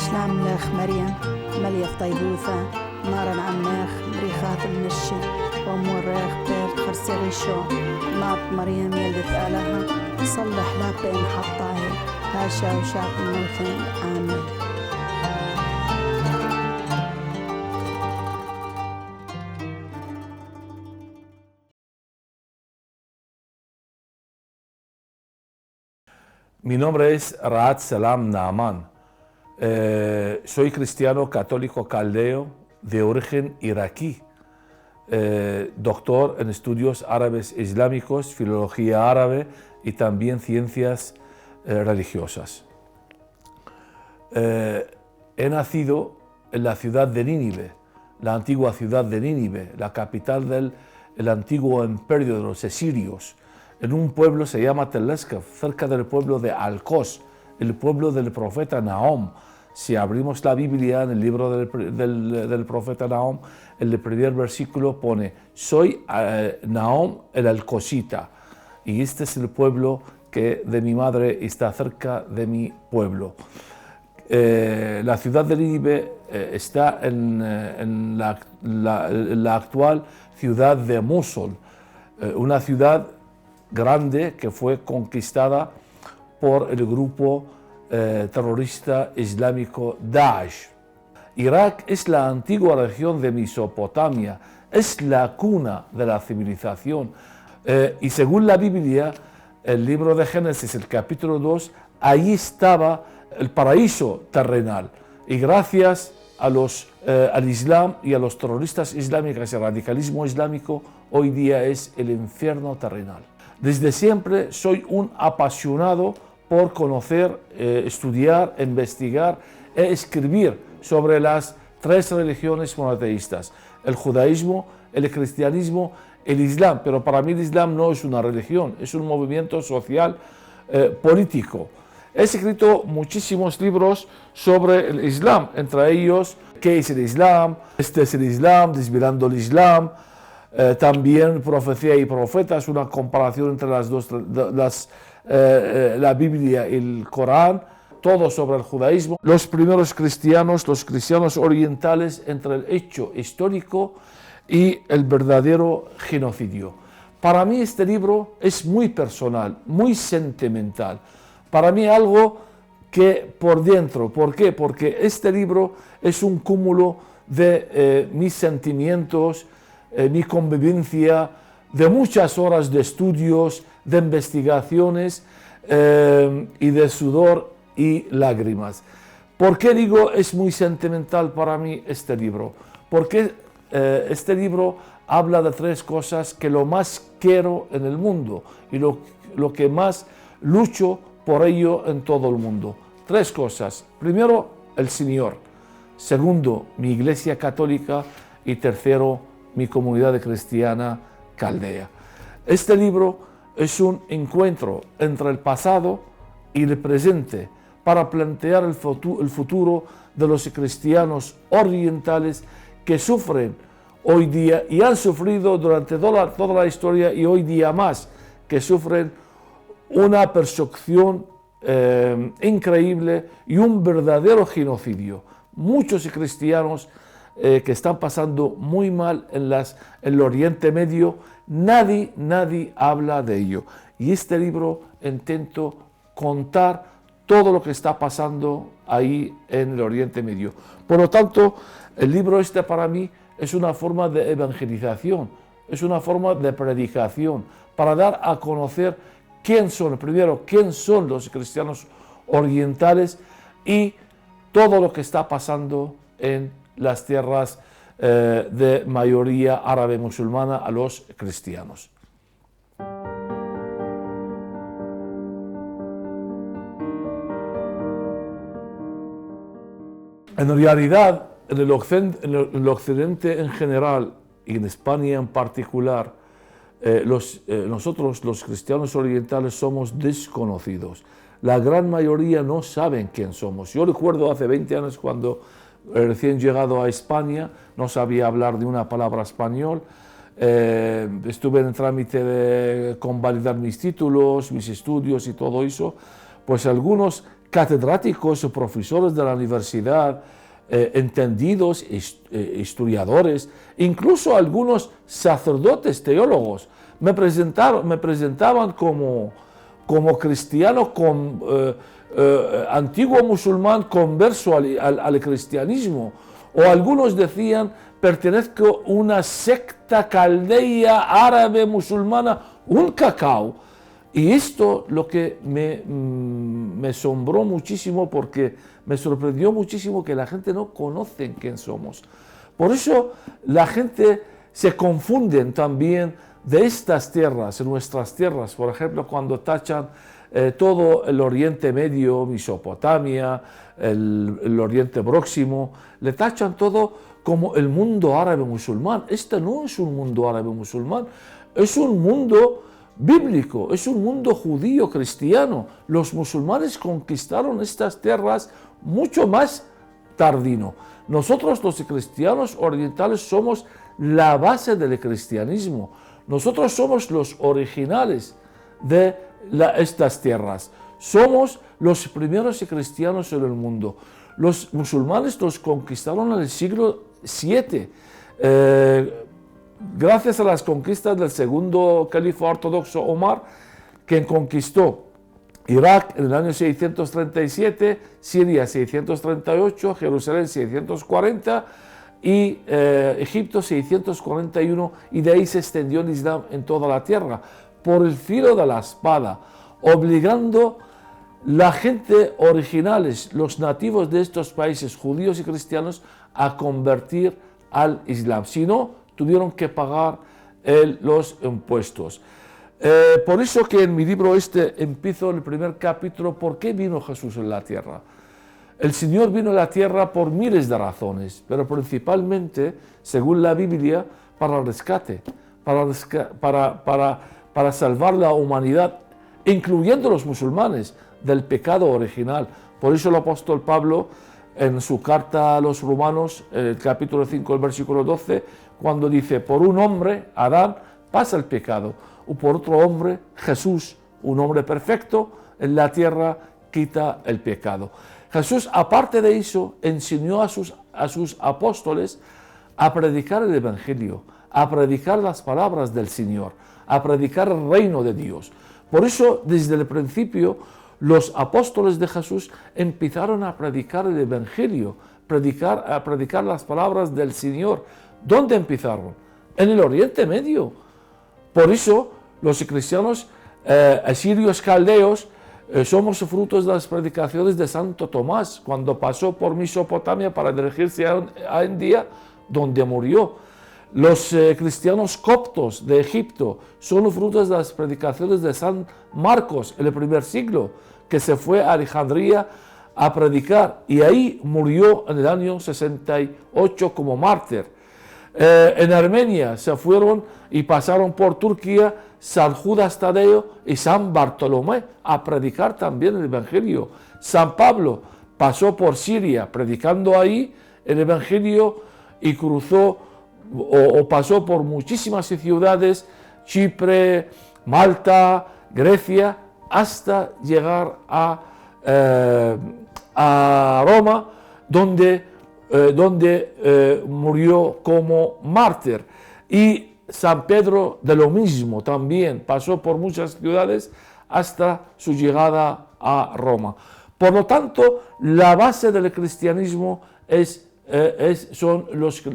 شلاملخ مريم مليخ طيبوثة نارا عمناخ مريخات المشي وموريخ بيت خرسي شو ناط مريم يلدت آلها صلح لا بين حطاهي هاشا وشاق الموتين آمين. Mi nombre es Raad Salam Naaman. Soy cristiano católico caldeo de origen iraquí, doctor en estudios árabes islámicos, filología árabe y también ciencias religiosas. He nacido en la ciudad de Nínive, la antigua ciudad de Nínive, la capital del antiguo imperio de los asirios, en un pueblo se llama Tel Eskef, cerca del pueblo de Alcos, el pueblo del profeta Nahum. Si abrimos la Biblia en el libro del profeta Nahum, en el primer versículo pone: soy Nahum el Alcosita, y este es el pueblo que de mi madre está cerca de mi pueblo. La ciudad de Nínive está en la actual ciudad de Mosul, una ciudad grande que fue conquistada por el grupo terrorista islámico Daesh. Irak es la antigua región de Mesopotamia, es la cuna de la civilización y según la Biblia, el libro de Génesis, el capítulo 2, ahí estaba el paraíso terrenal y gracias al Islam y a los terroristas islámicos y al radicalismo islámico, hoy día es el infierno terrenal. Desde siempre soy un apasionado por conocer, estudiar, investigar e escribir sobre las tres religiones monoteístas: el judaísmo, el cristianismo, el islam. Pero para mí el islam no es una religión, es un movimiento social político. He escrito muchísimos libros sobre el islam, entre ellos ¿qué es el islam?, este es el islam, desvelando el islam. También Profecía y Profetas, una comparación entre las dos, la Biblia y el Corán, todo sobre el judaísmo. Los primeros cristianos, los cristianos orientales, entre el hecho histórico y el verdadero genocidio. Para mí este libro es muy personal, muy sentimental. Para mí algo que por dentro. ¿Por qué? Porque este libro es un cúmulo de mis sentimientos, mi convivencia, de muchas horas de estudios, de investigaciones y de sudor y lágrimas. ¿Por qué digo es muy sentimental para mí este libro? Porque este libro habla de tres cosas que lo más quiero en el mundo y lo que más lucho por ello en todo el mundo. Tres cosas. Primero, el Señor. Segundo, mi Iglesia Católica. Y tercero, mi comunidad cristiana caldea. Este libro es un encuentro entre el pasado y el presente para plantear el futuro de los cristianos orientales que sufren hoy día y han sufrido durante toda la historia y hoy día más, que sufren una persecución increíble y un verdadero genocidio. Muchos cristianos que están pasando muy mal en el Oriente Medio, nadie habla de ello. Y este libro intento contar todo lo que está pasando ahí en el Oriente Medio. Por lo tanto, el libro este para mí es una forma de evangelización, es una forma de predicación, para dar a conocer quién son los cristianos orientales y todo lo que está pasando en las tierras de mayoría árabe musulmana a los cristianos. En realidad, en el occidente en general y en España en particular, nosotros los cristianos orientales somos desconocidos. La gran mayoría no saben quién somos. Yo recuerdo hace 20 años cuando recién llegado a España, no sabía hablar de una palabra español, estuve en el trámite de convalidar mis títulos, mis estudios y todo eso, pues algunos catedráticos o profesores de la universidad, entendidos historiadores, incluso algunos sacerdotes teólogos, me presentaban como cristiano, antiguo musulmán converso al cristianismo, o algunos decían pertenezco a una secta caldea árabe musulmana, un cacao. Y esto lo que me asombró muchísimo, porque me sorprendió muchísimo que la gente no conoce quién somos. Por eso la gente se confunde también de estas tierras, nuestras tierras, por ejemplo, cuando tachan todo el Oriente Medio, Mesopotamia, el Oriente Próximo, le tachan todo como el mundo árabe musulmán. Este no es un mundo árabe musulmán, es un mundo bíblico, es un mundo judío cristiano. Los musulmanes conquistaron estas tierras mucho más tardino. Nosotros los cristianos orientales somos la base del cristianismo. Nosotros somos los originales de estas tierras. Somos los primeros cristianos en el mundo. Los musulmanes los conquistaron en el siglo VII. Gracias a las conquistas del segundo califa ortodoxo Omar, quien conquistó Irak en el año 637, Siria 638, Jerusalén 640 y Egipto 641, y de ahí se extendió el Islam en toda la tierra por el filo de la espada, obligando la gente originales, los nativos de estos países, judíos y cristianos, a convertir al Islam. Si no, tuvieron que pagar los impuestos. Por eso que en mi libro empiezo el primer capítulo, ¿por qué vino Jesús en la tierra? El Señor vino a la tierra por miles de razones, pero principalmente, según la Biblia, para el rescate, para salvar la humanidad, incluyendo los musulmanes, del pecado original. Por eso el apóstol Pablo, en su carta a los Romanos, el capítulo 5, el versículo 12, cuando dice, por un hombre, Adán, pasa el pecado, o por otro hombre, Jesús, un hombre perfecto, en la tierra quita el pecado. Jesús, aparte de eso, enseñó a sus apóstoles a predicar el Evangelio, a predicar las palabras del Señor, a predicar el reino de Dios. Por eso, desde el principio, los apóstoles de Jesús empezaron a predicar el Evangelio, a predicar las palabras del Señor. ¿Dónde empezaron? En el Oriente Medio. Por eso, los cristianos asirios caldeos somos frutos de las predicaciones de Santo Tomás, cuando pasó por Mesopotamia para dirigirse a India, donde murió. Los cristianos coptos de Egipto son frutos de las predicaciones de San Marcos en el primer siglo, que se fue a Alejandría a predicar y ahí murió en el año 68 como mártir. En Armenia se fueron y pasaron por Turquía San Judas Tadeo y San Bartolomé a predicar también el Evangelio. San Pablo pasó por Siria predicando ahí el Evangelio y cruzó o pasó por muchísimas ciudades, Chipre, Malta, Grecia, hasta llegar a Roma, donde murió como mártir. Y San Pedro de lo mismo, también pasó por muchas ciudades hasta su llegada a Roma. Por lo tanto, la base del cristianismo son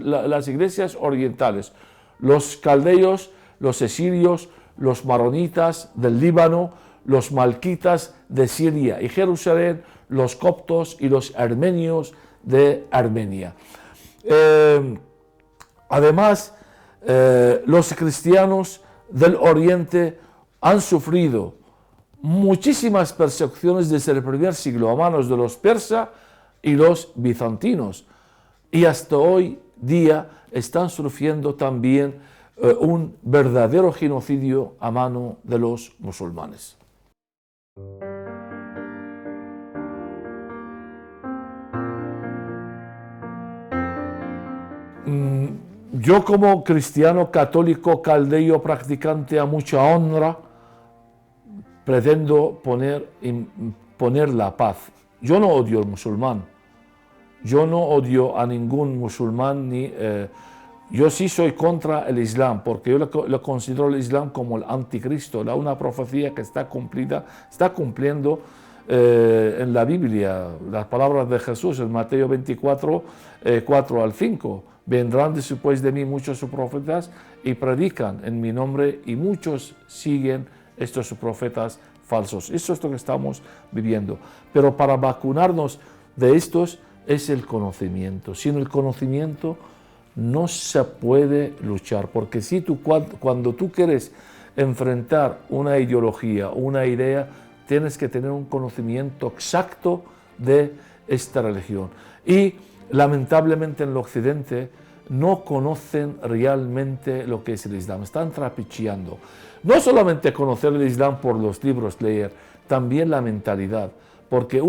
las iglesias orientales, los caldeos, los asirios, los maronitas del Líbano, los malquitas de Siria y Jerusalén, los coptos y los armenios de Armenia. Además, los cristianos del Oriente han sufrido muchísimas persecuciones desde el primer siglo a manos de los persas y los bizantinos, y hasta hoy día están sufriendo también un verdadero genocidio a mano de los musulmanes. Yo, como cristiano católico caldeo practicante a mucha honra, pretendo poner la paz yo no odio al musulmán, yo no odio a ningún musulmán, yo sí soy contra el Islam, porque yo lo considero el Islam como el anticristo, una profecía que está cumpliendo en la Biblia, las palabras de Jesús en Mateo 24, 4 al 5. Vendrán después de mí muchos profetas y predican en mi nombre y muchos siguen estos profetas falsos. Eso es lo que estamos viviendo. Pero para vacunarnos de estos es el conocimiento. Sin el conocimiento no se puede luchar, porque si cuando tú quieres enfrentar una ideología, una idea, tienes que tener un conocimiento exacto de esta religión. Y lamentablemente en el Occidente no conocen realmente lo que es el Islam, están trapicheando. No solamente conocer el Islam por los libros, leer, también la mentalidad, porque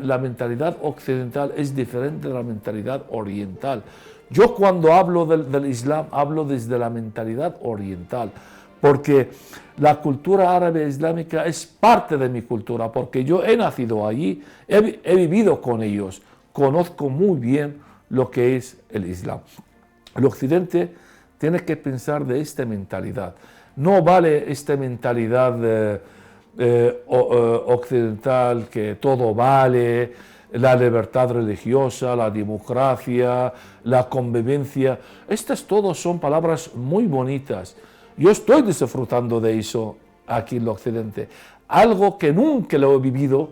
la mentalidad occidental es diferente de la mentalidad oriental. Yo cuando hablo del Islam hablo desde la mentalidad oriental, porque la cultura árabe islámica es parte de mi cultura, porque yo he nacido allí, he vivido con ellos, conozco muy bien lo que es el Islam. El Occidente tiene que pensar de esta mentalidad. No vale esta mentalidad occidental que todo vale, la libertad religiosa, la democracia, la convivencia. Estas todas son palabras muy bonitas. Yo estoy disfrutando de eso aquí en el Occidente, algo que nunca lo he vivido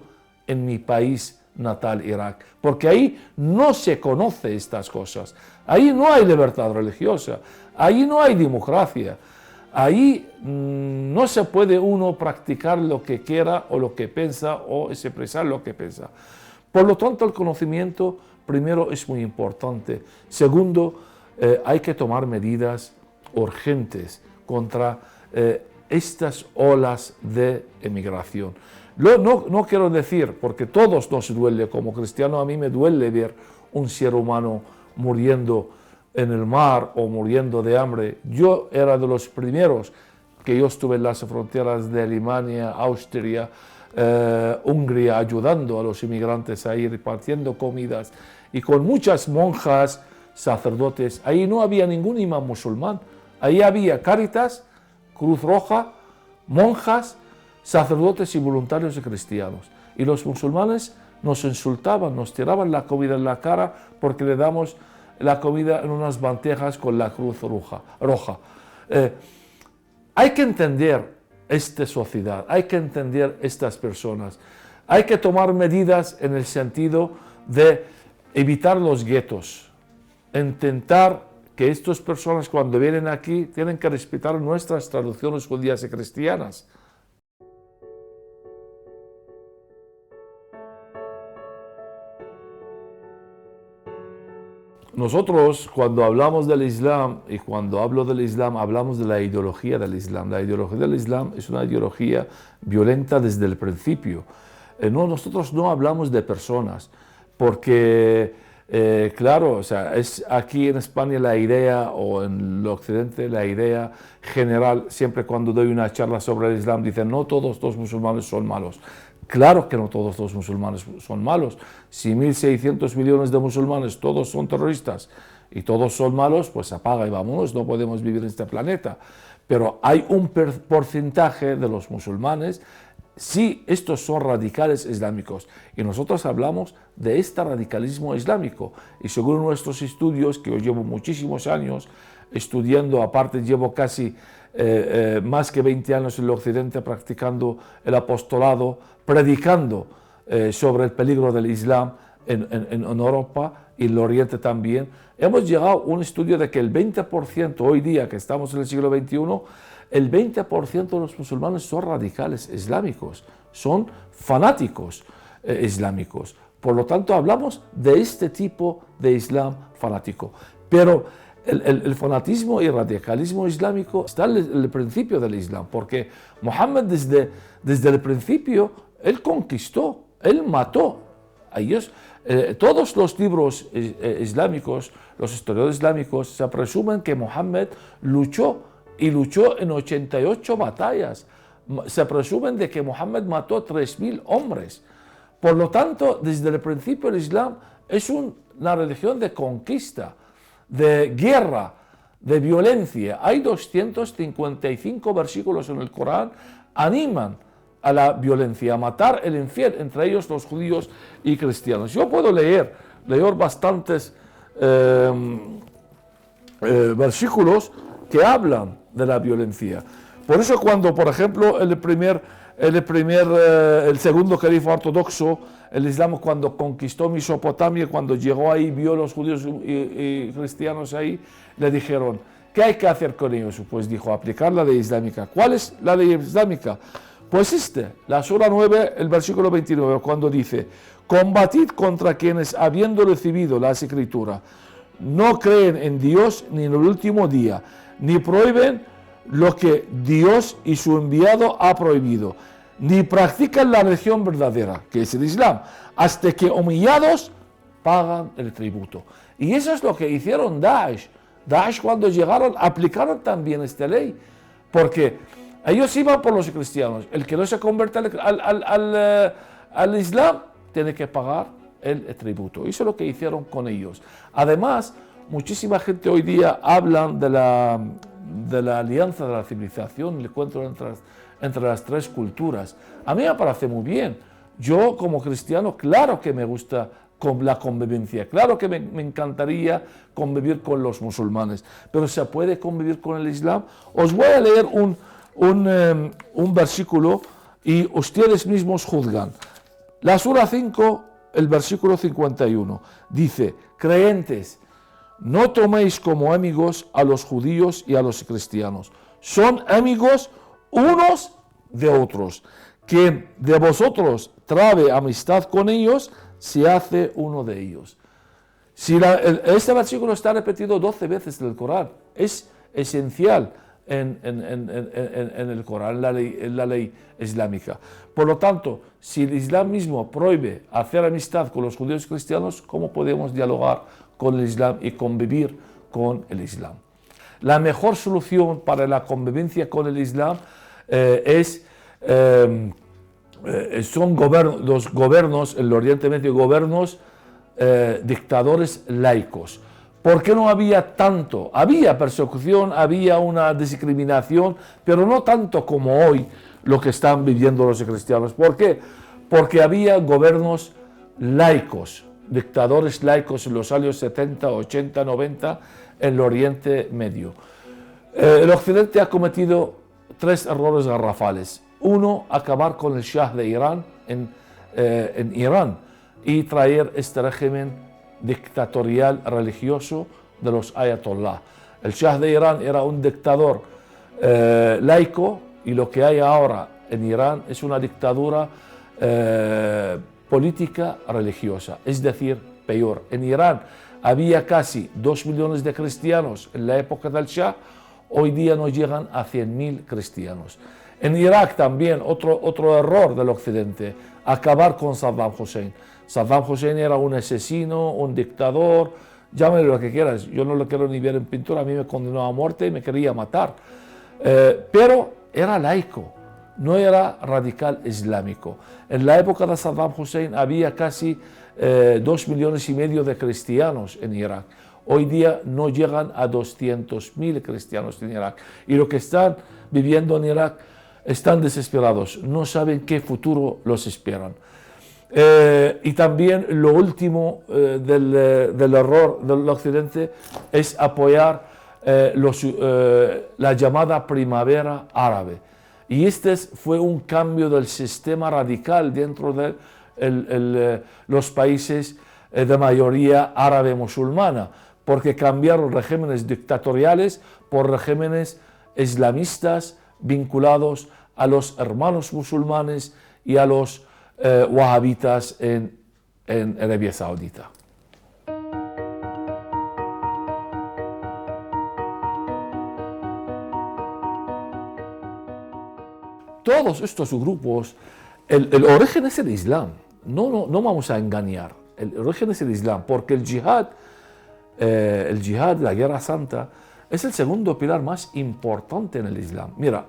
en mi país natal, Irak, porque ahí no se conoce estas cosas, ahí no hay libertad religiosa, ahí no hay democracia, ahí no se puede uno practicar lo que quiera o lo que piensa o expresar lo que piensa. Por lo tanto, el conocimiento primero es muy importante. Segundo, hay que tomar medidas urgentes contra estas olas de emigración. No quiero decir, porque todos nos duele, como cristiano a mí me duele ver un ser humano muriendo en el mar o muriendo de hambre. Yo era de los primeros que yo estuve en las fronteras de Alemania, Austria, Hungría, ayudando a los inmigrantes a ir repartiendo comidas y con muchas monjas, sacerdotes. Ahí no había ningún imán musulmán, ahí había Cáritas, Cruz Roja, monjas, sacerdotes y voluntarios cristianos. Y los musulmanes nos insultaban, nos tiraban la comida en la cara porque le damos la comida en unas bandejas con la cruz roja. Hay que entender esta sociedad, hay que entender estas personas, hay que tomar medidas en el sentido de evitar los guetos, intentar que estas personas cuando vienen aquí tienen que respetar nuestras tradiciones judías y cristianas. Nosotros cuando hablamos del Islam, y cuando hablo del Islam, hablamos de la ideología del Islam. La ideología del Islam es una ideología violenta desde el principio. Nosotros no hablamos de personas, porque claro, o sea, es aquí en España la idea, o en el Occidente la idea general, siempre cuando doy una charla sobre el Islam, dicen no todos los musulmanes son malos. Claro que no todos los musulmanes son malos. Si 1.600 millones de musulmanes todos son terroristas y todos son malos, pues apaga y vámonos, no podemos vivir en este planeta. Pero hay un porcentaje de los musulmanes, sí, estos son radicales islámicos. Y nosotros hablamos de este radicalismo islámico. Y según nuestros estudios, que yo llevo muchísimos años estudiando, aparte llevo casi más que 20 años en el Occidente practicando el apostolado, predicando sobre el peligro del Islam en Europa y en el Oriente también. Hemos llegado a un estudio de que el 20%, hoy día que estamos en el siglo XXI, el 20% de los musulmanes son radicales islámicos, son fanáticos islámicos. Por lo tanto, hablamos de este tipo de Islam fanático. Pero el fanatismo y el radicalismo islámico está en el principio del Islam, porque Mohammed desde el principio, él conquistó, él mató a ellos. Todos los libros islámicos, los historiadores islámicos, se presumen que Mohammed luchó en 88 batallas. Se presumen de que Mohammed mató 3.000 hombres. Por lo tanto, desde el principio el Islam es una religión de conquista, de guerra, de violencia. Hay 255 versículos en el Corán animan a la violencia, a matar el infiel, entre ellos los judíos y cristianos. Yo puedo leer bastantes versículos que hablan de la violencia. Por eso cuando, por ejemplo, el segundo califa ortodoxo, el Islam, cuando conquistó Mesopotamia, cuando llegó ahí, vio a los judíos y cristianos ahí, le dijeron, ¿qué hay que hacer con ellos? Pues dijo, aplicar la ley islámica. ¿Cuál es la ley islámica? Pues la sura 9, el versículo 29, cuando dice, combatid contra quienes, habiendo recibido la escritura, no creen en Dios ni en el último día, ni prohíben lo que Dios y su enviado ha prohibido, ni practican la religión verdadera, que es el Islam, hasta que humillados pagan el tributo. Y eso es lo que hicieron Daesh. Daesh, cuando llegaron, aplicaron también esta ley, porque ellos iban por los cristianos. El que no se convierte al Islam tiene que pagar el tributo. Eso es lo que hicieron con ellos. Además, muchísima gente hoy día habla de la alianza de la civilización, el encuentro entre las tres culturas. A mí me parece muy bien. Yo, como cristiano, claro que me gusta la convivencia, claro que me encantaría convivir con los musulmanes, pero ¿se puede convivir con el Islam? Os voy a leer un versículo y ustedes mismos juzgan. La sura 5, el versículo 51, dice, creyentes, no toméis como amigos a los judíos y a los cristianos. Son amigos unos de otros. Quien de vosotros trabe amistad con ellos, se hace uno de ellos. Este versículo está repetido 12 veces en el Corán. Es esencial en el Corán, en la ley islámica. Por lo tanto, si el Islam mismo prohíbe hacer amistad con los judíos y cristianos, ¿cómo podemos dialogar con el Islam y convivir con el Islam? La mejor solución para la convivencia con el Islam son los gobiernos, en el Oriente Medio, gobiernos dictadores laicos. ¿Por qué no había tanto? Había persecución, había una discriminación, pero no tanto como hoy lo que están viviendo los cristianos. ¿Por qué? Porque había gobiernos laicos, dictadores laicos en los años 70, 80, 90 en el Oriente Medio. El Occidente ha cometido 3 errores garrafales. Uno, acabar con el Shah de Irán en Irán y traer este régimen dictatorial religioso de los ayatollah. El Shah de Irán era un dictador laico y lo que hay ahora en Irán es una dictadura política religiosa, es decir, peor. En Irán había casi 2 millones de cristianos en la época del Shah, hoy día no llegan a 100.000 cristianos. En Irak también otro error del Occidente, acabar con Saddam Hussein. Saddam Hussein era un asesino, un dictador, llámale lo que quieras, yo no lo quiero ni ver en pintura, a mí me condenó a muerte y me quería matar. Pero era laico, no era radical islámico. En la época de Saddam Hussein había casi 2,5 millones de cristianos en Irak. Hoy día no llegan a 200.000 cristianos en Irak. Y los que están viviendo en Irak están desesperados, no saben qué futuro los esperan. Y también lo último del error del Occidente es apoyar la llamada primavera árabe. Y fue un cambio del sistema radical dentro de los países de mayoría árabe musulmana, porque cambiaron regímenes dictatoriales por regímenes islamistas vinculados a los hermanos musulmanes y a los wahabitas en Arabia Saudita. Todos estos grupos, el origen es el Islam, no vamos a engañar, el origen es el Islam, porque el yihad, la guerra santa, es el segundo pilar más importante en el Islam. Mira,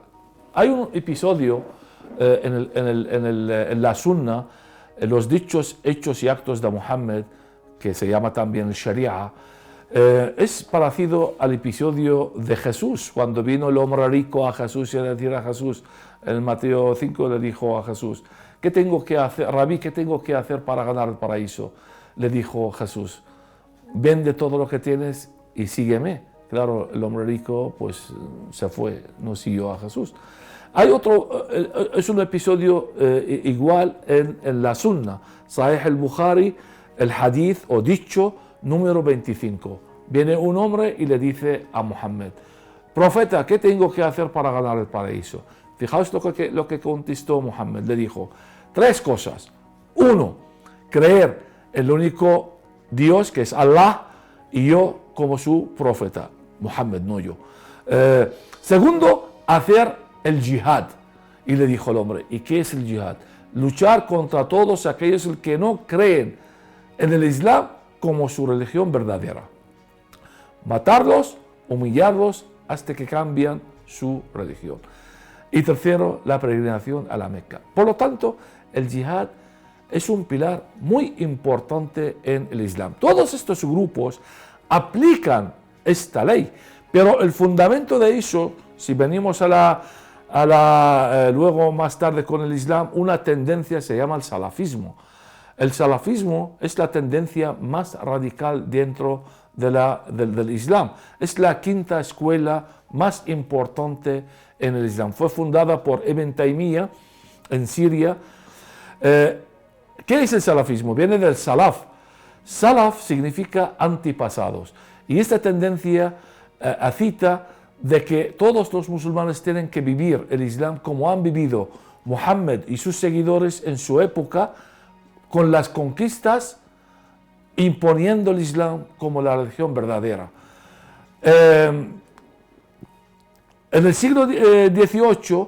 hay un episodio en la Sunna los dichos, hechos y actos de Muhammad, que se llama también el Sharia, es parecido al episodio de Jesús, cuando vino el hombre rico a Jesús y le decía a Jesús, en Mateo 5 le dijo a Jesús, ¿qué tengo que hacer, Rabí, qué tengo que hacer para ganar el paraíso? Le dijo Jesús, vende todo lo que tienes y sígueme. Claro, el hombre rico pues se fue, no siguió a Jesús. Hay otro, es un episodio igual en la Sunna, Sahih al-Bukhari, el hadith o dicho número 25. Viene un hombre y le dice a Muhammad, profeta, ¿qué tengo que hacer para ganar el paraíso? Fijaos lo que contestó Muhammad, le dijo, 3 cosas. 1, creer en el único Dios que es Allah y yo como su profeta, Muhammad, no yo. Segundo, hacer el jihad. Y le dijo el hombre, ¿y qué es el jihad? Luchar contra todos aquellos que no creen en el Islam como su religión verdadera. Matarlos, humillarlos hasta que cambian su religión. Y tercero, la peregrinación a la Meca. Por lo tanto, el jihad es un pilar muy importante en el Islam. Todos estos grupos aplican esta ley, pero el fundamento de eso, si venimos luego más tarde con el Islam, una tendencia se llama el salafismo. El salafismo es la tendencia más radical dentro del Islam. Es la quinta escuela más importante en el Islam. Fue fundada por Ibn Taymiyyah en Siria. ¿Qué es el salafismo? Viene del salaf. Salaf significa antepasados. Y esta tendencia cita de que todos los musulmanes tienen que vivir el Islam como han vivido Muhammad y sus seguidores en su época, con las conquistas, imponiendo el Islam como la religión verdadera. En el siglo XVIII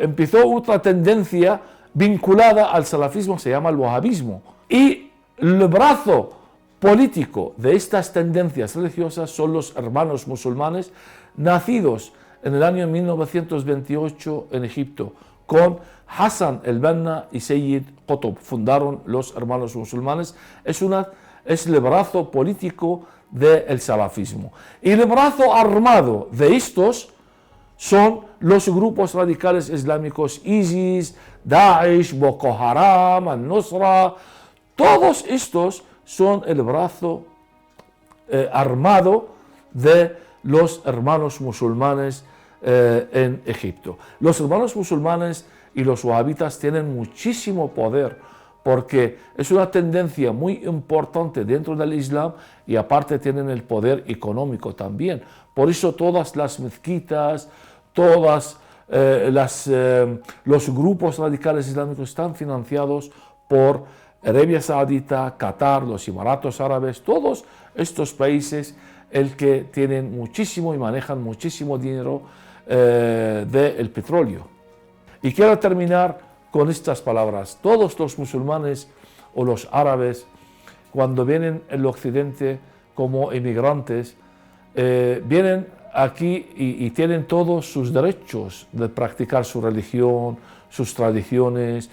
empezó otra tendencia vinculada al salafismo, se llama el wahabismo. Y el brazo político de estas tendencias religiosas son los hermanos musulmanes nacidos en el año 1928 en Egipto, con Hassan el-Banna y Sayyid Qutb. Fundaron los hermanos musulmanes. Es el brazo político del salafismo. Y el brazo armado de estos son los grupos radicales islámicos ISIS, Daesh, Boko Haram, Al-Nusra. Todos estos son el brazo armado de los hermanos musulmanes en Egipto. Los hermanos musulmanes y los wahabitas tienen muchísimo poder porque es una tendencia muy importante dentro del Islam y aparte tienen el poder económico también. Por eso todas las mezquitas, todos los grupos radicales islámicos están financiados por Arabia Saudita, Qatar, los Emiratos Árabes, todos estos países el que tienen muchísimo y manejan muchísimo dinero del petróleo. Y quiero terminar con estas palabras. Todos los musulmanes o los árabes, cuando vienen al occidente como inmigrantes, vienen aquí y tienen todos sus derechos de practicar su religión, sus tradiciones,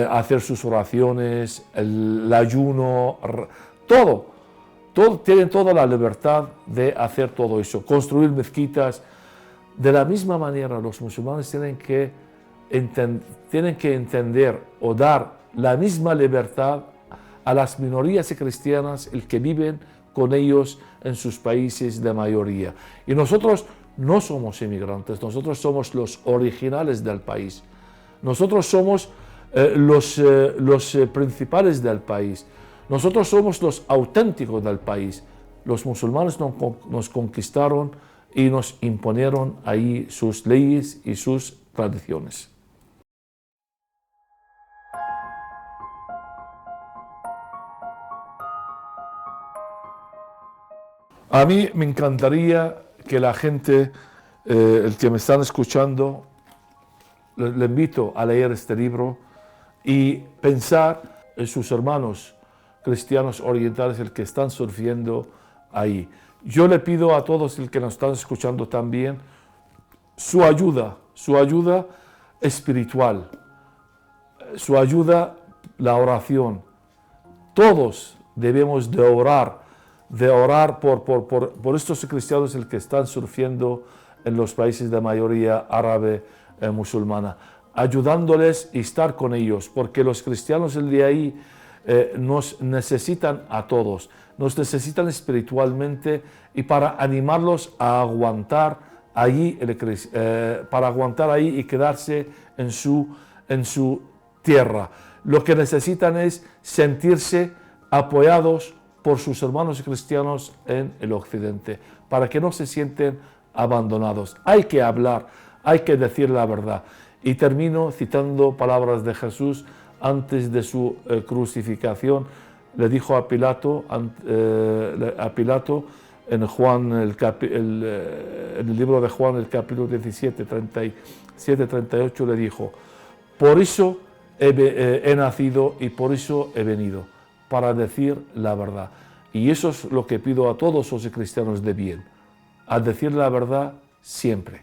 hacer sus oraciones, el ayuno, todo, tienen toda la libertad de hacer todo eso, construir mezquitas. De la misma manera, los musulmanes tienen que entender o dar la misma libertad a las minorías cristianas, el que viven con ellos en sus países de mayoría. Y nosotros no somos inmigrantes, nosotros somos los originales del país. Nosotros somos los principales del país. Nosotros somos los auténticos del país. Los musulmanes nos conquistaron y nos imponieron ahí sus leyes y sus tradiciones. A mí me encantaría que la gente, el que me están escuchando, le invito a leer este libro y pensar en sus hermanos cristianos orientales, el que están sufriendo ahí. Yo le pido a todos el que nos están escuchando también su ayuda espiritual, su ayuda, la oración. Todos debemos de orar por estos cristianos que están surgiendo en los países de mayoría árabe musulmana, ayudándoles y estar con ellos, porque los cristianos el de ahí nos necesitan a todos, nos necesitan espiritualmente y para animarlos a aguantar allí, para aguantar ahí y quedarse en su tierra. Lo que necesitan es sentirse apoyados por sus hermanos cristianos en el occidente, para que no se sienten abandonados. Hay que hablar, hay que decir la verdad. Y termino citando palabras de Jesús antes de su crucificación. Le dijo a Pilato en Juan, en el libro de Juan, el capítulo 17, 37, 38, le dijo: por eso he nacido y por eso he venido, para decir la verdad. Y eso es lo que pido a todos los cristianos de bien, a decir la verdad siempre.